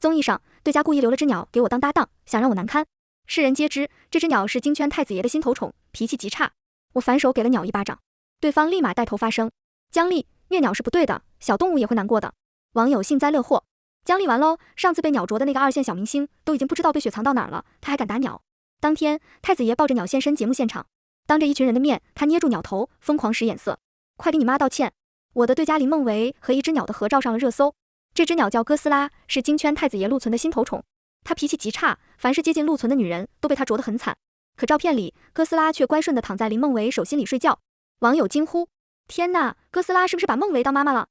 综艺上，对家故意留了只鸟给我当搭档，想让我难堪。世人皆知，这只鸟是京圈太子爷的心头宠，脾气极差。我反手给了鸟一巴掌，对方立马带头发声：姜丽，虐鸟是不对的，小动物也会难过的。网友幸灾乐祸：姜丽完喽，上次被鸟啄的那个2线小明星都已经不知道被雪藏到哪儿了，他还敢打鸟。当天，太子爷抱着鸟现身节目现场，当着一群人的面，他捏住鸟头，疯狂使眼色：快给你妈道歉！我的对家林梦维和一只鸟的合照上了热搜。这只鸟叫哥斯拉，是京圈太子爷陆存的心头宠。他脾气极差，凡是接近陆存的女人都被他啄得很惨。可照片里，哥斯拉却乖顺地躺在林梦维手心里睡觉。网友惊呼：天呐，哥斯拉是不是把梦维当妈妈了？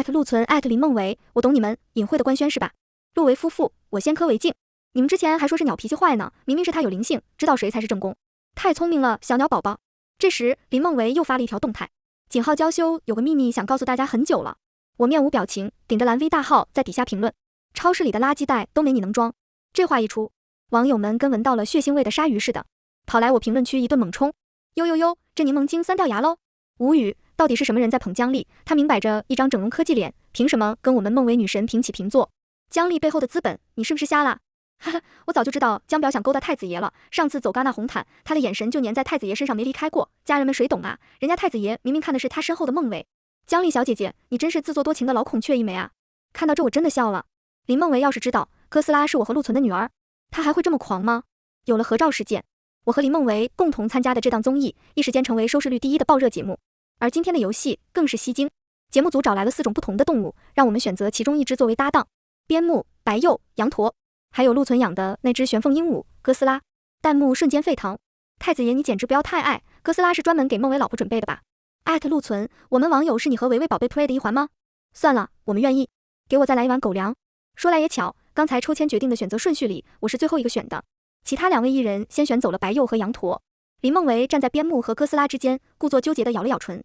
陆存林梦维，我懂你们隐晦的官宣是吧？陆维夫妇，我先磕为敬。你们之前还说是鸟脾气坏呢，明明是他有灵性，知道谁才是正宫。太聪明了，小鸟宝宝。这时，林梦维又发了一条动态：井号娇羞有个秘密想告诉大家很久了。我面无表情，顶着蓝 V 大号在底下评论：超市里的垃圾袋都没你能装。这话一出，网友们跟闻到了血腥味的鲨鱼似的，跑来我评论区一顿猛冲。呦呦呦，这柠檬精酸掉牙喽！无语，到底是什么人在捧姜丽？她明摆着一张整容科技脸，凭什么跟我们梦维女神平起平坐？姜丽背后的资本，你是不是瞎了？哈哈，我早就知道姜表想勾搭太子爷了。上次走戛纳红毯，他的眼神就粘在太子爷身上没离开过。家人们谁懂啊？人家太子爷明明看的是他身后的梦维。姜丽小姐姐，你真是自作多情的老孔雀一枚啊！看到这我真的笑了。林梦维要是知道哥斯拉是我和陆存的女儿，她还会这么狂吗？有了合照事件，我和林梦维共同参加的这档综艺，一时间成为收视率第1的爆热节目。而今天的游戏更是吸睛，节目组找来了4种不同的动物，让我们选择其中一只作为搭档：边牧、白鼬、羊驼，还有陆存养的那只玄凤鹦鹉哥斯拉。弹幕瞬间沸腾：太子爷你简直不要太爱，哥斯拉是专门给梦维老婆准备的吧？陆存，我们网友是你和维维宝贝 play 的一环吗？算了，我们愿意。给我再来一碗狗粮。说来也巧，刚才抽签决定的选择顺序里，我是最后一个选的，其他2位艺人先选走了白鼬和羊驼。林梦维站在边牧和哥斯拉之间，故作纠结地咬了咬唇。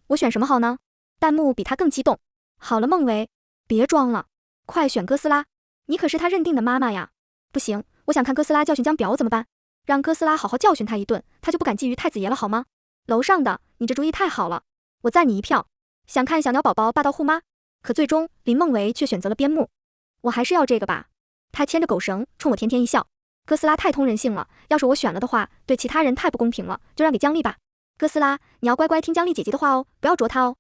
我选什么好呢？弹幕比他更激动。好了，梦维，别装了，快选哥斯拉，你可是他认定的妈妈呀。不行，我想看哥斯拉教训姜表怎么办？让哥斯拉好好教训他一顿，他就不敢觊觎太子爷了好吗？楼上的，你这主意太好了，我赞你一票。想看小鸟宝宝霸道护妈？可最终林梦维却选择了边牧。我还是要这个吧。他牵着狗绳冲我甜甜一笑。哥斯拉太通人性了，要是我选了的话，对其他人太不公平了，就让给姜丽吧。哥斯拉，你要乖乖听姜丽姐姐的话哦，不要啄她哦。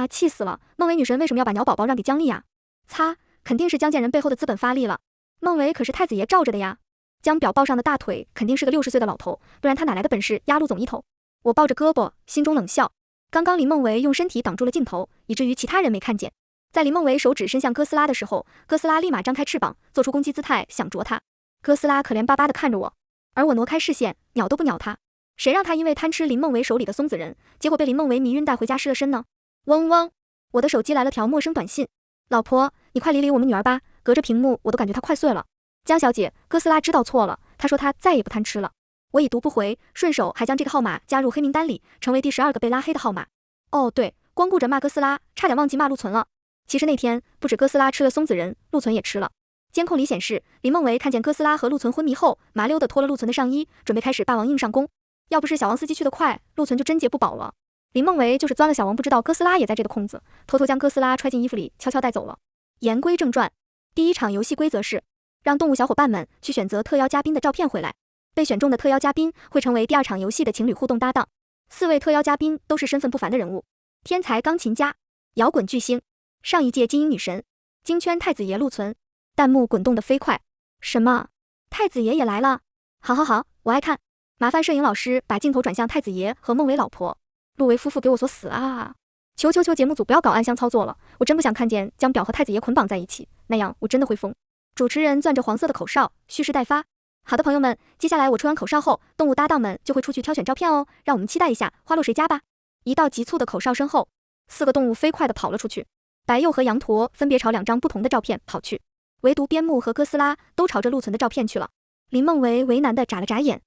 气死了，梦维女神为什么要把鸟宝宝让给姜丽呀？擦，肯定是姜建仁背后的资本发力了。梦维可是太子爷罩着的呀。姜表抱上的大腿肯定是个60岁的老头，不然他哪来的本事压陆总一头？我抱着胳膊，心中冷笑。刚刚林梦维用身体挡住了镜头，以至于其他人没看见。在林梦维手指伸向哥斯拉的时候，哥斯拉立马张开翅膀，做出攻击姿态，想啄他。哥斯拉可怜巴巴地看着我，而我挪开视线，鸟都不鸟他。谁让他因为贪吃林梦维手里的松子仁，结果被林梦维迷晕带回家失了身呢？嗡嗡，我的手机来了条陌生短信：老婆，你快理理我们女儿吧，隔着屏幕我都感觉她快碎了。姜小姐，哥斯拉知道错了，她说她再也不贪吃了。我已读不回，顺手还将这个号码加入黑名单里，成为第12个被拉黑的号码。哦对，光顾着骂哥斯拉，差点忘记骂陆存了。其实那天不止哥斯拉吃了松子仁，陆存也吃了。监控里显示，林梦维看见哥斯拉和陆存昏迷后，麻溜地脱了陆存的上衣，准备开始霸王硬上弓。要不是小王司机去得快，陆存就真节不保了。林梦维就是钻了小王不知道哥斯拉也在这个空子，偷偷将哥斯拉揣进衣服里，悄悄带走了。言归正传，第一场游戏规则是让动物小伙伴们去选择特邀嘉宾的照片回来，被选中的特邀嘉宾会成为第2场游戏的情侣互动搭档。4位特邀嘉宾都是身份不凡的人物：天才钢琴家、摇滚巨星、上一届金鹰女神、京圈太子爷陆存。弹幕滚动得飞快，什么？太子爷也来了？好好好，我爱看。麻烦摄影老师把镜头转向太子爷和孟维老婆。陆维夫妇给我锁死啊！求求求，节目组不要搞暗箱操作了，我真不想看见将表和太子爷捆绑在一起，那样我真的会疯。主持人攥着黄色的口哨，蓄势待发。好的朋友们，接下来我吹完口哨后，动物搭档们就会出去挑选照片哦，让我们期待一下花落谁家吧。一道急促的口哨声后，4个动物飞快地跑了出去。白鼬和羊驼分别朝2张不同的照片跑去，唯独边牧和哥斯拉都朝着陆存的照片去了。林梦维为难地眨了眨眼，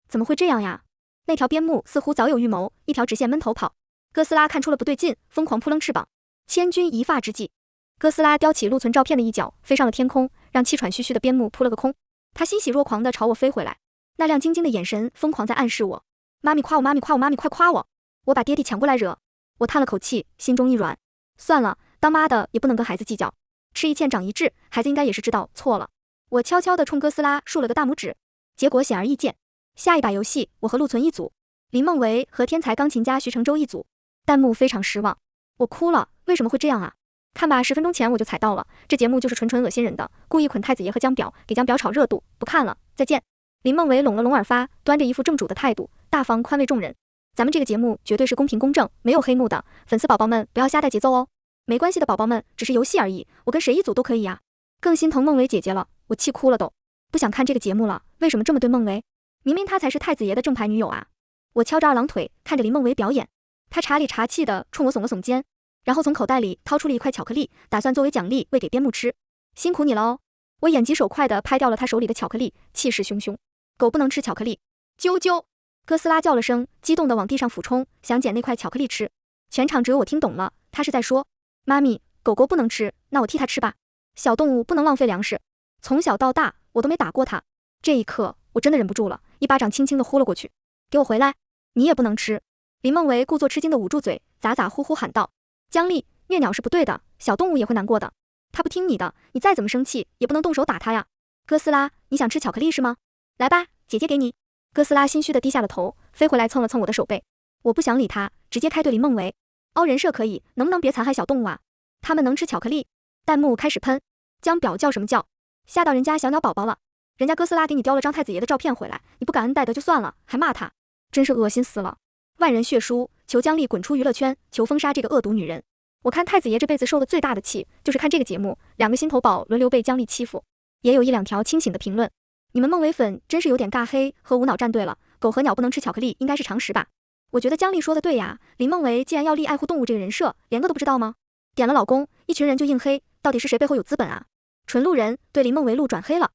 怎么会这样呀？那条边牧似乎早有预谋，一条直线闷头跑。哥斯拉看出了不对劲，疯狂扑棱翅膀。千钧一发之际，哥斯拉叼起陆存照片的一角，飞上了天空，让气喘吁吁的边牧扑了个空。他欣喜若狂地朝我飞回来，那亮晶晶的眼神疯狂在暗示我：妈咪夸我，妈咪夸我，妈咪快夸我！我把爹地抢过来惹。我叹了口气，心中一软，算了，当妈的也不能跟孩子计较。吃一堑长一智，孩子应该也是知道错了。我悄悄地冲哥斯拉竖了个大拇指，结果显而易见。下一把游戏，我和陆存一组，林梦维和天才钢琴家徐承洲一组。弹幕非常失望，我哭了，为什么会这样啊？看吧，10分钟前我就踩到了，这节目就是纯恶心人的，故意捆太子爷和江表，给江表炒热度，不看了，再见。林梦维拢了拢耳发，端着一副正主的态度，大方宽慰众人。咱们这个节目绝对是公平公正，没有黑幕的，粉丝宝宝们不要瞎带节奏哦。没关系的，宝宝们，只是游戏而已，我跟谁一组都可以呀。更心疼梦维姐姐了，我气哭了都，不想看这个节目了，为什么这么对梦维？明明她才是太子爷的正牌女友啊！我翘着二郎腿看着林梦维表演，她茶里茶气的冲我耸了耸肩，然后从口袋里掏出了一块巧克力，打算作为奖励喂给边牧吃。辛苦你了哦！我眼疾手快的拍掉了她手里的巧克力，气势汹汹。狗不能吃巧克力！啾啾！哥斯拉叫了声，激动的往地上俯冲，想捡那块巧克力吃。全场只有我听懂了，他是在说：妈咪，狗狗不能吃，那我替它吃吧。小动物不能浪费粮食。从小到大，我都没打过它。这一刻，我真的忍不住了，一巴掌轻轻的呼了过去。给我回来！你也不能吃！林梦维故作吃惊的捂住嘴，咋咋呼呼喊道：姜丽，虐鸟是不对的，小动物也会难过的。它不听你的，你再怎么生气，也不能动手打它呀。哥斯拉，你想吃巧克力是吗？来吧，姐姐给你。哥斯拉心虚的低下了头，飞回来蹭了蹭我的手背。我不想理他，直接开对林梦维。凹人设可以，能不能别残害小动物啊？他们能吃巧克力？弹幕开始喷。江表叫什么叫？吓到人家小鸟宝宝了。人家哥斯拉给你叼了张太子爷的照片回来，你不感恩戴德就算了，还骂他，真是恶心死了。万人血书，求姜丽滚出娱乐圈，求封杀这个恶毒女人。我看太子爷这辈子受的最大的气，就是看这个节目，两个心头宝轮流被姜丽欺负。也有1-2条清醒的评论。你们梦维粉真是有点尬黑和无脑站队了，狗和鸟不能吃巧克力应该是常识吧？我觉得姜丽说的对呀，林梦维既然要立爱护动物这个人设，连个都不知道吗？点了老公，一群人就硬黑，到底是谁背后有资本啊？纯路人对林梦维路转黑了，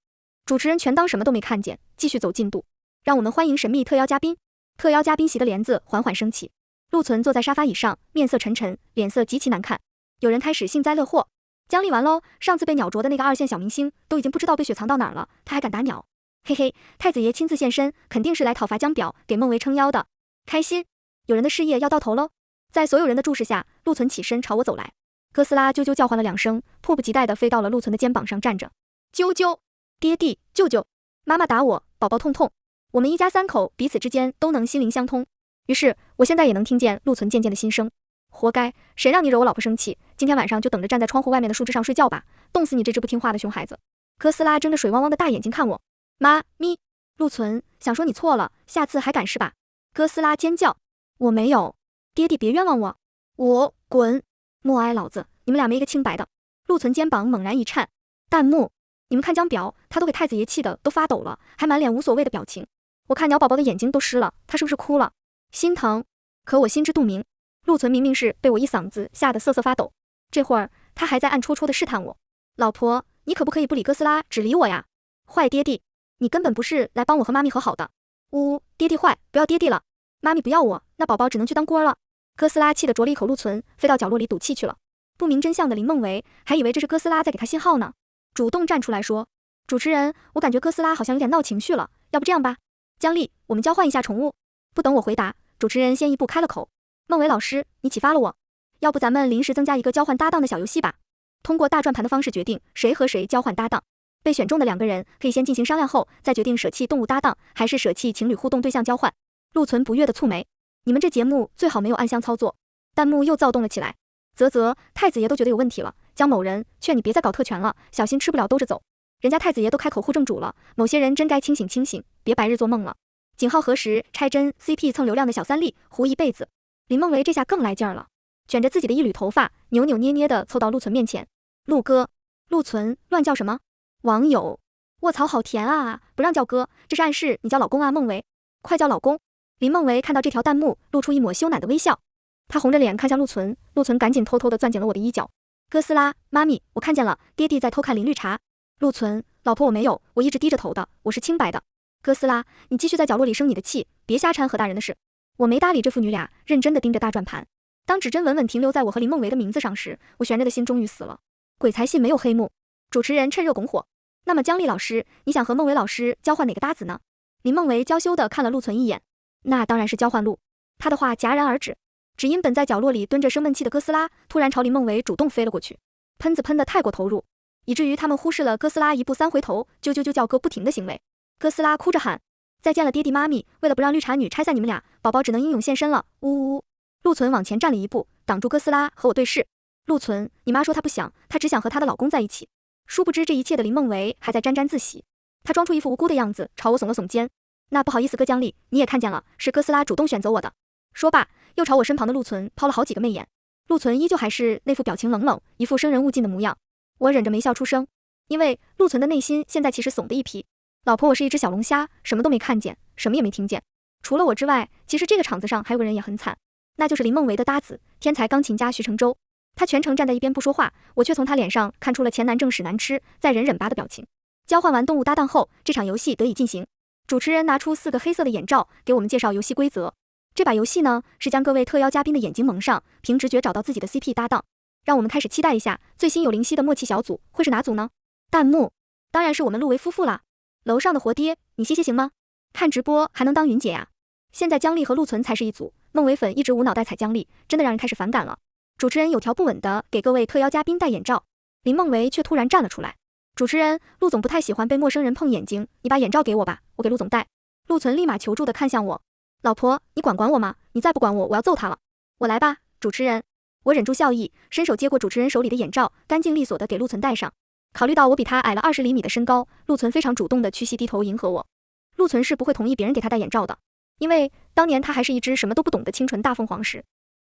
主持人全当什么都没看见，继续走进度。让我们欢迎神秘特邀嘉宾。特邀嘉宾席的帘子缓缓升起，陆存坐在沙发椅上，面色沉沉，脸色极其难看。有人开始幸灾乐祸，姜丽完喽，上次被鸟啄的那个2线小明星都已经不知道被雪藏到哪儿了，他还敢打鸟？嘿嘿，太子爷亲自现身，肯定是来讨伐江表，给梦维撑腰的。开心，有人的事业要到头喽！在所有人的注视下，陆存起身朝我走来。哥斯拉啾啾叫唤了2声，迫不及待地飞到了陆存的肩膀上站着。啾啾，爹地，舅舅，妈妈打我，宝宝痛痛。我们一家3口彼此之间都能心灵相通。于是，我现在也能听见陆存渐渐的心声。活该，谁让你惹我老婆生气？今天晚上就等着站在窗户外面的树枝上睡觉吧，冻死你这只不听话的熊孩子！哥斯拉睁着水汪汪的大眼睛看我。妈咪，陆存，想说你错了，下次还敢是吧？哥斯拉尖叫，我没有，爹地别冤枉我，我滚，默哀老子，你们俩没一个清白的。陆存肩膀猛然一颤，弹幕，你们看江表，他都给太子爷气的都发抖了，还满脸无所谓的表情。我看鸟宝宝的眼睛都湿了，他是不是哭了？心疼，可我心知肚明，陆存明明是被我一嗓子吓得瑟瑟发抖，这会儿他还在暗戳戳的试探我。老婆，你可不可以不理哥斯拉，只理我呀？坏爹地，你根本不是来帮我和妈咪和好的。呜，爹地坏，不要爹地了，妈咪不要我，那宝宝只能去当官了。哥斯拉气得啄了一口陆存，飞到角落里赌气去了。不明真相的林梦维还以为这是哥斯拉在给他信号呢，主动站出来说：主持人，我感觉哥斯拉好像有点闹情绪了，要不这样吧，姜丽，我们交换一下宠物。不等我回答，主持人先一步开了口：孟维老师，你启发了我，要不咱们临时增加一个交换搭档的小游戏吧？通过大转盘的方式决定谁和谁交换搭档，被选中的2个人可以先进行商量后，再决定舍弃动物搭档，还是舍弃情侣互动对象交换。陆存不悦的蹙眉：你们这节目最好没有暗箱操作。弹幕又躁动了起来。啧，太子爷都觉得有问题了，姜某人，劝你别再搞特权了，小心吃不了兜着走。人家太子爷都开口护正主了，某些人真该清醒清醒，别白日做梦了。景浩何时拆真 CP 蹭流量的小三例糊一辈子。林梦维这下更来劲儿了，卷着自己的一缕头发，扭扭捏捏的凑到陆存面前。陆哥，陆存，乱叫什么？网友，卧槽，好甜啊！不让叫哥，这是暗示你叫老公啊，梦维，快叫老公！林梦维看到这条弹幕，露出一抹羞赧的微笑。他红着脸看向陆存，陆存赶紧偷偷的攥紧了我的衣角。哥斯拉，妈咪，我看见了，爹地在偷看林绿茶。陆存，老婆我没有，我一直低着头的，我是清白的。哥斯拉，你继续在角落里生你的气，别瞎掺和大人的事。我没搭理这父女俩，认真的盯着大转盘。当指针稳稳停留在我和林梦维的名字上时，我悬着的心终于死了。鬼才信没有黑幕。主持人趁热拱火。那么姜丽老师，你想和孟维老师交换哪个搭子呢？林梦维娇羞地看了陆存一眼。那当然是交换陆。他的话戛然而止，只因本在角落里蹲着生闷气的哥斯拉突然朝林梦维主动飞了过去，喷子喷得太过投入，以至于他们忽视了哥斯拉一步三回头就叫个不停的行为。哥斯拉哭着喊：再见了爹地妈咪，为了不让绿茶女拆散你们俩，宝宝只能英勇献身了，呜呜呜。陆存往前站了一步，挡住哥斯拉和我对视。陆存，你妈说她不想，她只想和她的老公在一起。殊不知这一切的林梦维还在沾沾自喜，她装出一副无辜的样子，朝我耸了耸肩。那不好意思，哥姜丽，你也看见了，是哥斯拉主动选择我的。说罢，又朝我身旁的陆存抛了好几个媚眼。陆存依旧还是那副表情冷冷，一副生人勿近的模样。我忍着没笑出声，因为陆存的内心现在其实怂的一批。老婆，我是一只小龙虾，什么都没看见，什么也没听见。除了我之外，其实这个场子上还有个人也很惨，那就是林梦维的搭子，天才钢琴家徐承洲。他全程站在一边不说话，我却从他脸上看出了钱难挣屎难吃，再忍忍吧的表情。交换完动物搭档后，这场游戏得以进行。主持人拿出4个黑色的眼罩，给我们介绍游戏规则。这把游戏呢，是将各位特邀嘉宾的眼睛蒙上，凭直觉找到自己的 CP 搭档。让我们开始期待一下，最新有灵犀的默契小组会是哪组呢？弹幕，当然是我们陆维夫妇啦。楼上的活爹，你歇歇行吗？看直播还能当云姐呀？现在姜丽和陆存才是一组，孟维粉一直无脑袋踩姜丽，真的让人开始反感了。主持人有条不紊地给各位特邀嘉宾戴眼罩，林梦维却突然站了出来。主持人，陆总不太喜欢被陌生人碰眼睛，你把眼罩给我吧，我给陆总戴。陆存立马求助地看向我，老婆，你管我吗？你再不管我，我要揍他了。我来吧，主持人。我忍住笑意，伸手接过主持人手里的眼罩，干净利索地给陆存戴上。考虑到我比他矮了20厘米的身高，陆存非常主动地屈膝低头迎合我。陆存是不会同意别人给他戴眼罩的，因为当年他还是一只什么都不懂的清纯大凤凰时，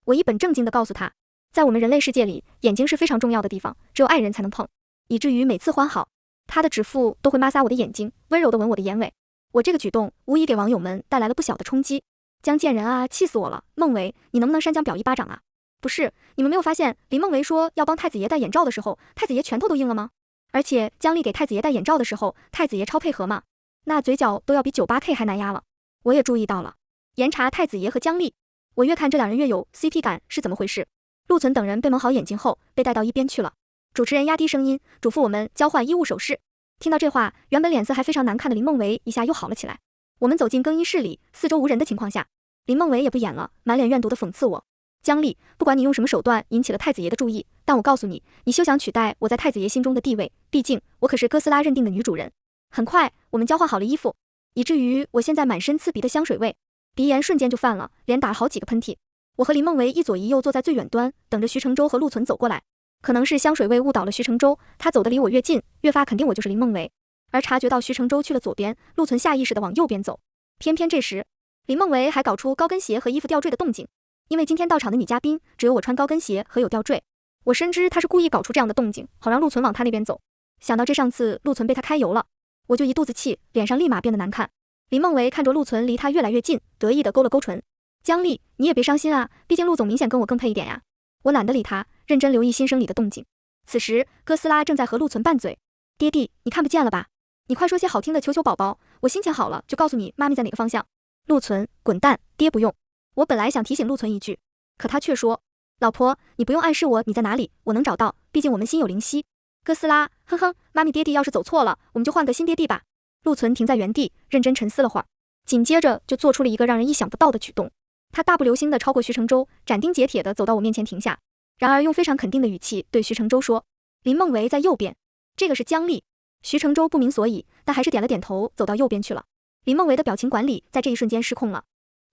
我一本正经地告诉他，在我们人类世界里，眼睛是非常重要的地方，只有爱人才能碰，以至于每次欢好，他的指腹都会摩挲我的眼睛，温柔地吻我的眼尾。我这个举动无疑给网友们带来了不小的冲击。姜贱人啊，气死我了！孟维，你能不能扇姜表一巴掌啊？不是，你们没有发现林孟维说要帮太子爷戴眼罩的时候，太子爷拳头都硬了吗？而且姜丽给太子爷戴眼罩的时候，太子爷超配合嘛，那嘴角都要比 98K 还难压了。我也注意到了，严查太子爷和姜丽，我越看这两人越有 CP 感，是怎么回事？陆存等人被蒙好眼睛后，被带到一边去了。主持人压低声音嘱咐我们交换衣物手势。听到这话，原本脸色还非常难看的林孟维一下又好了起来。我们走进更衣室里，四周无人的情况下，林孟维也不演了，满脸怨毒的讽刺我。姜丽，不管你用什么手段引起了太子爷的注意，但我告诉你，你休想取代我在太子爷心中的地位，毕竟我可是哥斯拉认定的女主人。很快，我们交换好了衣服，以至于我现在满身刺鼻的香水味，鼻炎瞬间就犯了，连打了好几个喷嚏。我和林孟维一左一右坐在最远端，等着徐承洲和陆存走过来。可能是香水味误导了徐承洲，他走得离我越近，越发肯定我就是林孟维。而察觉到徐承洲去了左边，陆存下意识地往右边走。偏偏这时，林孟维还搞出高跟鞋和衣服吊坠的动静。因为今天到场的女嘉宾只有我穿高跟鞋和有吊坠，我深知他是故意搞出这样的动静，好让陆存往他那边走。想到这上次陆存被他揩油了，我就一肚子气，脸上立马变得难看。林孟维看着陆存离他越来越近，得意地勾了勾唇。姜丽，你也别伤心啊，毕竟陆总明显跟我更配一点呀。我懒得理他，认真留意新生里的动静。此时哥斯拉正在和陆存拌嘴。爹地，你看不见了吧？你快说些好听的，求求宝宝，我心情好了就告诉你妈咪在哪个方向。陆存，滚蛋，爹不用。我本来想提醒陆存一句，可他却说，老婆，你不用暗示我你在哪里，我能找到，毕竟我们心有灵犀。哥斯拉，哼哼，妈咪爹地要是走错了，我们就换个新爹地吧。陆存停在原地，认真沉思了会儿，紧接着就做出了一个让人意想不到的举动。他大步流星地超过徐承洲，斩钉截铁地走到我面前停下，然而用非常肯定的语气对徐承洲说，林孟维在右边，这个是姜丽。徐承洲不明所以，但还是点了点头，走到右边去了。林孟维的表情管理在这一瞬间失控了，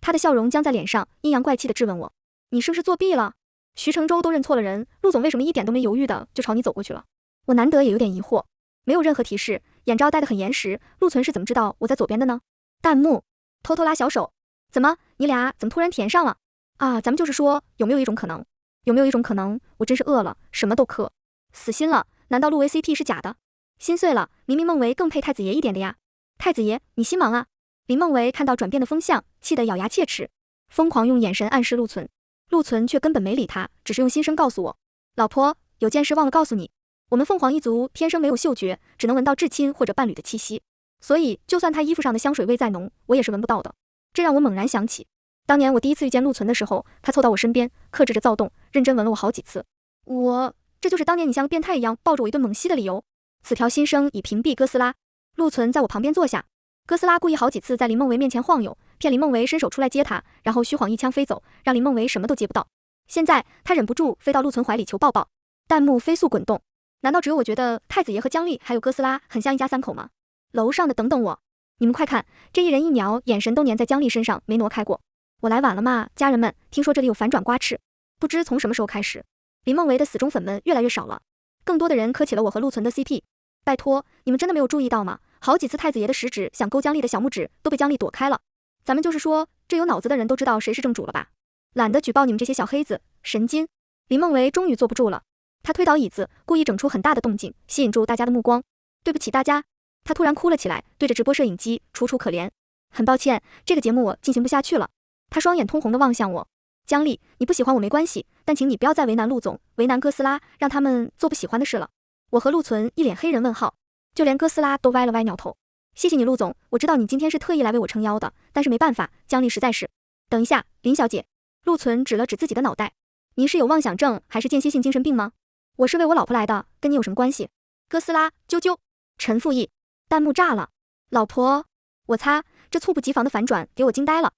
他的笑容僵在脸上，阴阳怪气地质问我，你是不是作弊了？徐承洲都认错了人，陆总为什么一点都没犹豫的就朝你走过去了？我难得也有点疑惑，没有任何提示，眼罩戴得很严实，陆存是怎么知道我在左边的呢？弹幕，偷偷拉小手，怎么你俩怎么突然填上了啊？咱们就是说，有没有一种可能？有没有一种可能，我真是饿了，什么都磕，死心了，难道陆维 CP 是假的？心碎了，明明孟维更配太子爷一点的呀。太子爷，你心忙啊。林孟维看到转变的风向，气得咬牙切齿，疯狂用眼神暗示陆存。陆存却根本没理他，只是用心声告诉我，老婆，有件事忘了告诉你，我们凤凰一族天生没有嗅觉，只能闻到至亲或者伴侣的气息，所以就算他衣服上的香水味再浓，我也是闻不到的。这让我猛然想起，当年我第一次遇见陆存的时候，他凑到我身边，克制着躁动，认真闻了我好几次。这就是当年你像个变态一样抱着我一顿猛吸的理由。此条心声已屏蔽哥斯拉。陆存在我旁边坐下，哥斯拉故意好几次在林孟维面前晃悠，骗林孟维伸手出来接他，然后虚晃一枪飞走，让林孟维什么都接不到。现在他忍不住飞到陆存怀里求抱抱，弹幕飞速滚动。难道只有我觉得太子爷和姜丽还有哥斯拉很像一家三口吗？楼上的等等我，你们快看，这一人一鸟眼神都粘在姜丽身上，没挪开过。我来晚了嘛，家人们，听说这里有反转瓜吃。不知从什么时候开始，林梦维的死忠粉们越来越少了，更多的人磕起了我和陆存的 CP。拜托，你们真的没有注意到吗？好几次太子爷的食指想勾姜丽的小拇指都被姜丽躲开了。咱们就是说，这有脑子的人都知道谁是正主了吧？懒得举报你们这些小黑子，神经！林梦维终于坐不住了，他推倒椅子，故意整出很大的动静，吸引住大家的目光。对不起大家，他突然哭了起来，对着直播摄影机楚楚可怜。很抱歉，这个节目我进行不下去了。他双眼通红地望向我。姜丽，你不喜欢我没关系，但请你不要再为难陆总，为难哥斯拉，让他们做不喜欢的事了。我和陆存一脸黑人问号，就连哥斯拉都歪了歪鸟头。谢谢你陆总，我知道你今天是特意来为我撑腰的，但是没办法，姜丽实在是……等一下，林小姐。陆存指了指自己的脑袋，您是有妄想症还是间歇性精神病吗？我是为我老婆来的，跟你有什么关系？哥斯拉，啾啾。陈复义，弹幕炸了。老婆，我擦，这猝不及防的反转给我惊呆了。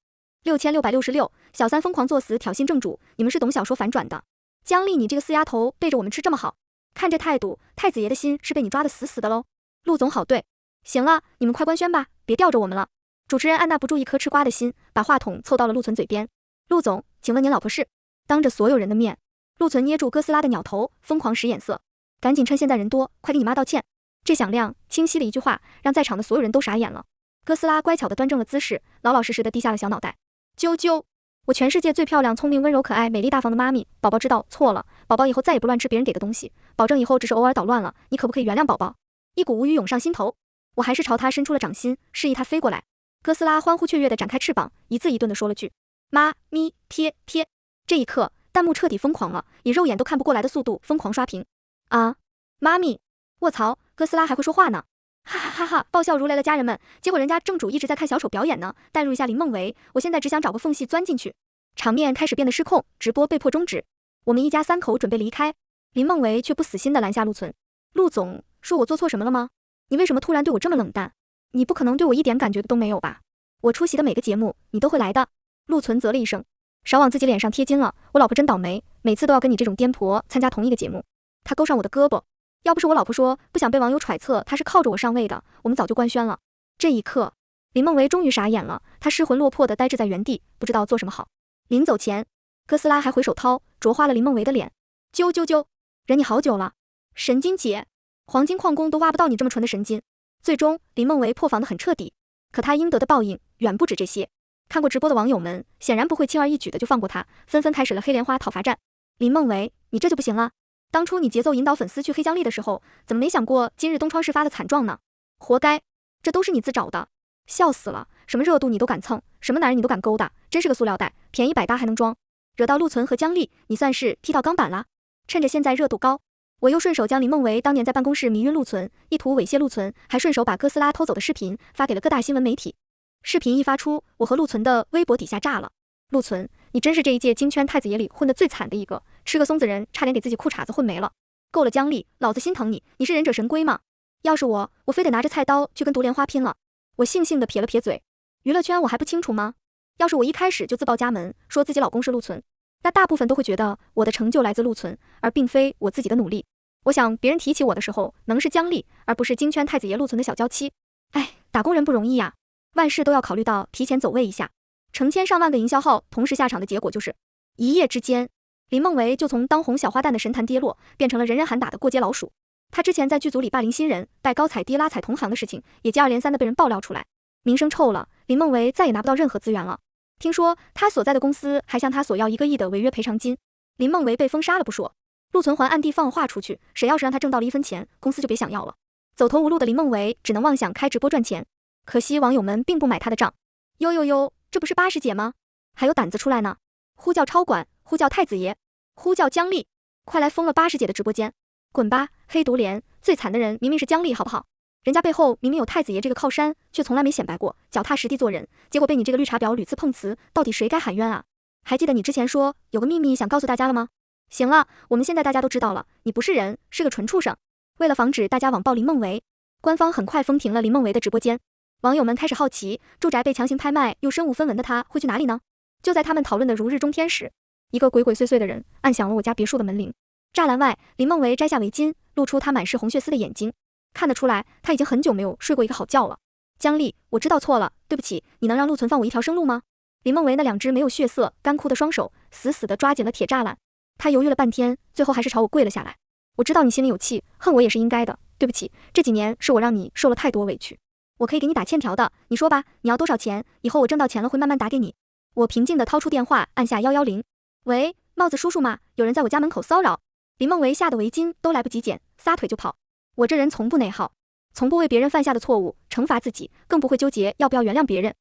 6666，小三疯狂作死挑衅正主，你们是懂小说反转的。姜丽，你这个死丫头背着我们吃这么好，看这态度，太子爷的心是被你抓得死死的喽。陆总好对，行了，你们快官宣吧，别吊着我们了。主持人按捺不住一颗吃瓜的心，把话筒凑到了陆存嘴边。陆总，请问您老婆是？当着所有人的面，陆存捏住哥斯拉的鸟头，疯狂使眼色。赶紧趁现在人多，快给你妈道歉。这响亮清晰的一句话，让在场的所有人都傻眼了。哥斯拉乖巧地端正了姿势，老老实实地低下了小脑袋。啾啾，我全世界最漂亮、聪明、温柔、可爱、美丽、大方的妈咪，宝宝知道错了，宝宝以后再也不乱吃别人给的东西，保证以后只是偶尔捣乱了，你可不可以原谅宝宝？一股无语涌上心头，我还是朝他伸出了掌心，示意他飞过来。哥斯拉欢呼雀跃地展开翅膀，一字一顿地说了句妈咪撇撇。这一刻，弹幕彻底疯狂了，以肉眼都看不过来的速度疯狂刷屏。啊，妈咪，卧槽，哥斯拉还会说话呢！哈哈哈哈！爆笑如雷了，家人们。结果人家正主一直在看小丑表演呢，代入一下林梦维，我现在只想找个缝隙钻进去。场面开始变得失控，直播被迫终止。我们一家三口准备离开，林梦维却不死心地拦下陆存。陆总，说我做错什么了吗？你为什么突然对我这么冷淡？你不可能对我一点感觉都没有吧？我出席的每个节目，你都会来的。陆存啧了一声，少往自己脸上贴金了。我老婆真倒霉，每次都要跟你这种颠婆参加同一个节目。他勾上我的胳膊。要不是我老婆说不想被网友揣测他是靠着我上位的，我们早就官宣了。这一刻，林梦维终于傻眼了，他失魂落魄地呆滞在原地，不知道做什么好。临走前，哥斯拉还回手掏，啄花了林梦维的脸。啾啾啾，忍你好久了，神经姐，黄金矿工都挖不到你这么纯的神经。最终，林梦维破防得很彻底，可他应得的报应远不止这些。看过直播的网友们显然不会轻而易举的就放过他，纷纷开始了黑莲花讨伐战。林梦维，你这就不行了。当初你节奏引导粉丝去黑姜丽的时候，怎么没想过今日东窗事发的惨状呢？活该，这都是你自找的，笑死了！什么热度你都敢蹭，什么男人你都敢勾搭，真是个塑料袋，便宜百搭还能装。惹到陆存和姜丽，你算是踢到钢板了。趁着现在热度高，我又顺手将林梦维当年在办公室迷晕陆存，意图猥亵陆存，还顺手把哥斯拉偷走的视频发给了各大新闻媒体。视频一发出，我和陆存的微博底下炸了。陆存，你真是这一届金圈太子爷里混得最惨的一个，吃个松子人差点给自己裤衩子混没了。够了姜丽，老子心疼你，你是忍者神龟吗？要是我非得拿着菜刀去跟毒莲花拼了。我悻悻地撇了撇嘴，娱乐圈我还不清楚吗？要是我一开始就自报家门，说自己老公是陆存，那大部分都会觉得我的成就来自陆存，而并非我自己的努力。我想别人提起我的时候，能是姜丽，而不是金圈太子爷陆存的小娇妻。哎，打工人不容易呀，万事都要考虑到提前走位一下。成千上万个营销号同时下场的结果就是，一夜之间，林梦维就从当红小花旦的神坛跌落，变成了人人喊打的过街老鼠。他之前在剧组里霸凌新人、拜高踩低拉踩同行的事情，也接二连三的被人爆料出来，名声臭了，林梦维再也拿不到任何资源了。听说他所在的公司还向他索要1个亿的违约赔偿金，林梦维被封杀了不说，陆存还暗地放了话出去，谁要是让他挣到了1分钱，公司就别想要了。走投无路的林梦维只能妄想开直播赚钱，可惜网友们并不买他的账。呦呦呦，这不是80姐吗？还有胆子出来呢？呼叫超管，呼叫太子爷，呼叫姜丽，快来封了80姐的直播间！滚吧，黑毒莲！最惨的人明明是姜丽，好不好？人家背后明明有太子爷这个靠山，却从来没显摆过，脚踏实地做人，结果被你这个绿茶婊屡次碰瓷，到底谁该喊冤啊？还记得你之前说有个秘密想告诉大家了吗？行了，我们现在大家都知道了，你不是人，是个纯畜生。为了防止大家网暴林梦维，官方很快封停了林梦维的直播间。网友们开始好奇，住宅被强行拍卖又身无分文的他会去哪里呢？就在他们讨论的如日中天时，一个鬼鬼祟祟的人按响了我家别墅的门铃。栅栏外，林梦维摘下围巾，露出她满是红血丝的眼睛，看得出来，她已经很久没有睡过一个好觉了。姜丽，我知道错了，对不起，你能让陆存放我一条生路吗？林梦维那两只没有血色、干枯的双手死死地抓紧了铁栅栏，他犹豫了半天，最后还是朝我跪了下来。我知道你心里有气，恨我也是应该的，对不起，这几年是我让你受了太多委屈，我可以给你打欠条的，你说吧，你要多少钱？以后我挣到钱了会慢慢打给你。我平静地掏出电话，按下110。喂，帽子叔叔吗？有人在我家门口骚扰。林梦维吓得围巾都来不及捡，撒腿就跑。我这人从不内耗，从不为别人犯下的错误惩罚自己，更不会纠结要不要原谅别人。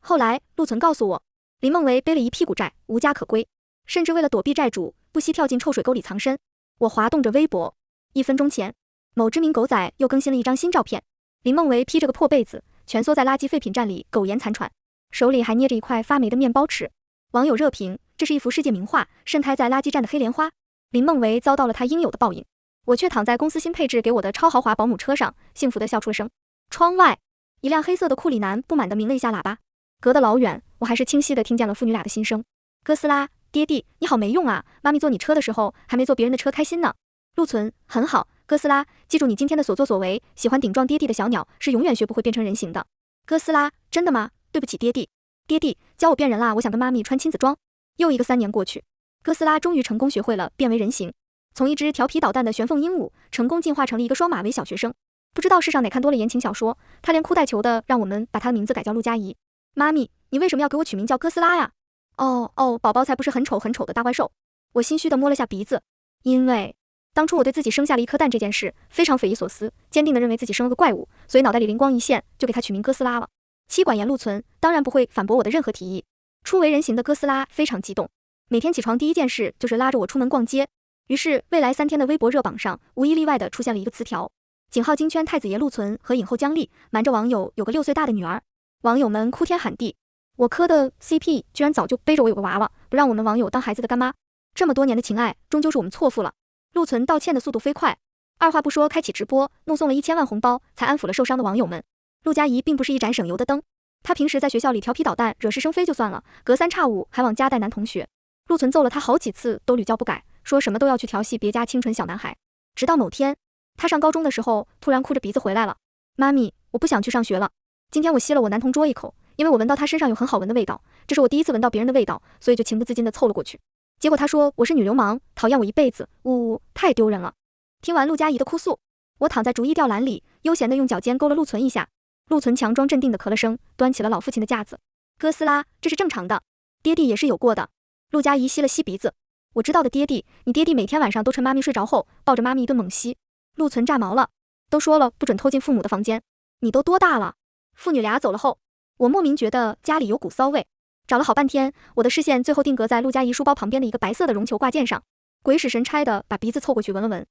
后来陆存告诉我，林梦维背了一屁股债，无家可归，甚至为了躲避债主，不惜跳进臭水沟里藏身。我滑动着微博，1分钟前，某知名狗仔又更新了一张新照片，林梦维披着个破被子，蜷缩在垃圾废品站里苟延残喘，手里还捏着一块发霉的面包吃。网友热评：这是一幅世界名画，盛开在垃圾站的黑莲花。林梦维遭到了他应有的报应，我却躺在公司新配置给我的超豪华保姆车上，幸福地笑出了声。窗外，一辆黑色的库里南不满地鸣了一下喇叭，隔得老远，我还是清晰地听见了父女俩的心声。哥斯拉，爹地，你好没用啊！妈咪坐你车的时候还没坐别人的车开心呢。陆存，很好，哥斯拉，记住你今天的所作所为，喜欢顶撞爹地的小鸟是永远学不会变成人形的。哥斯拉，真的吗？对不起爹地，爹地，教我变人啦，我想跟妈咪穿亲子装。又一个3年过去，哥斯拉终于成功学会了变为人形，从一只调皮捣蛋的玄凤鹦鹉，成功进化成了一个双马尾小学生。不知道世上哪看多了言情小说，他连哭带求的让我们把他的名字改叫陆佳怡。妈咪，你为什么要给我取名叫哥斯拉呀？哦，宝宝才不是很丑的大怪兽。我心虚地摸了下鼻子，因为当初我对自己生下了一颗蛋这件事非常匪夷所思，坚定地认为自己生了个怪物，所以脑袋里灵光一现，就给他取名哥斯拉了。妻管严陆存当然不会反驳我的任何提议。初为人形的哥斯拉非常激动，每天起床第一件事就是拉着我出门逛街。于是未来3天的微博热榜上无一例外地出现了一个词条：井号金圈太子爷陆存和影后姜丽瞒着网友有个6岁大的女儿。网友们哭天喊地，我磕的 CP 居然早就背着我有个娃娃，不让我们网友当孩子的干妈。这么多年的情爱终究是我们错付了。陆存道歉的速度飞快，二话不说开启直播，怒送了1000万红包，才安抚了受伤的网友们。陆佳怡并不是一盏省油的灯，她平时在学校里调皮捣蛋，惹是生非就算了，隔三差五还往家带男同学。陆存揍了她好几次都屡教不改，说什么都要去调戏别家清纯小男孩。直到某天，他上高中的时候突然哭着鼻子回来了，妈咪，我不想去上学了。今天我吸了我男同桌一口，因为我闻到他身上有很好闻的味道，这是我第一次闻到别人的味道，所以就情不自禁地凑了过去。结果他说我是女流氓，讨厌我一辈子，呜，太丢人了。听完陆佳怡的哭诉，我躺在竹衣吊篮里，悠闲地用脚尖勾了陆存一下。陆存强装镇定地咳了声，端起了老父亲的架子。哥斯拉，这是正常的，爹地也是有过的。陆佳怡吸了吸鼻子，我知道的爹地，你爹地每天晚上都趁妈咪睡着后，抱着妈咪一顿猛吸。陆存炸毛了，都说了不准偷进父母的房间，你都多大了？父女俩走了后，我莫名觉得家里有股骚味，找了好半天，我的视线最后定格在陆佳怡书包旁边的一个白色的绒球挂件上，鬼使神差的把鼻子凑过去闻了闻，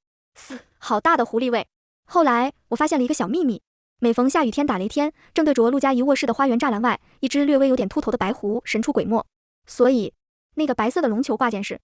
好大的狐狸味。后来我发现了一个小秘密，每逢下雨天打雷天，正对着陆佳怡卧室的花园栅栏外，一只略微有点秃头的白狐神出鬼没，所以那个白色的绒球挂件是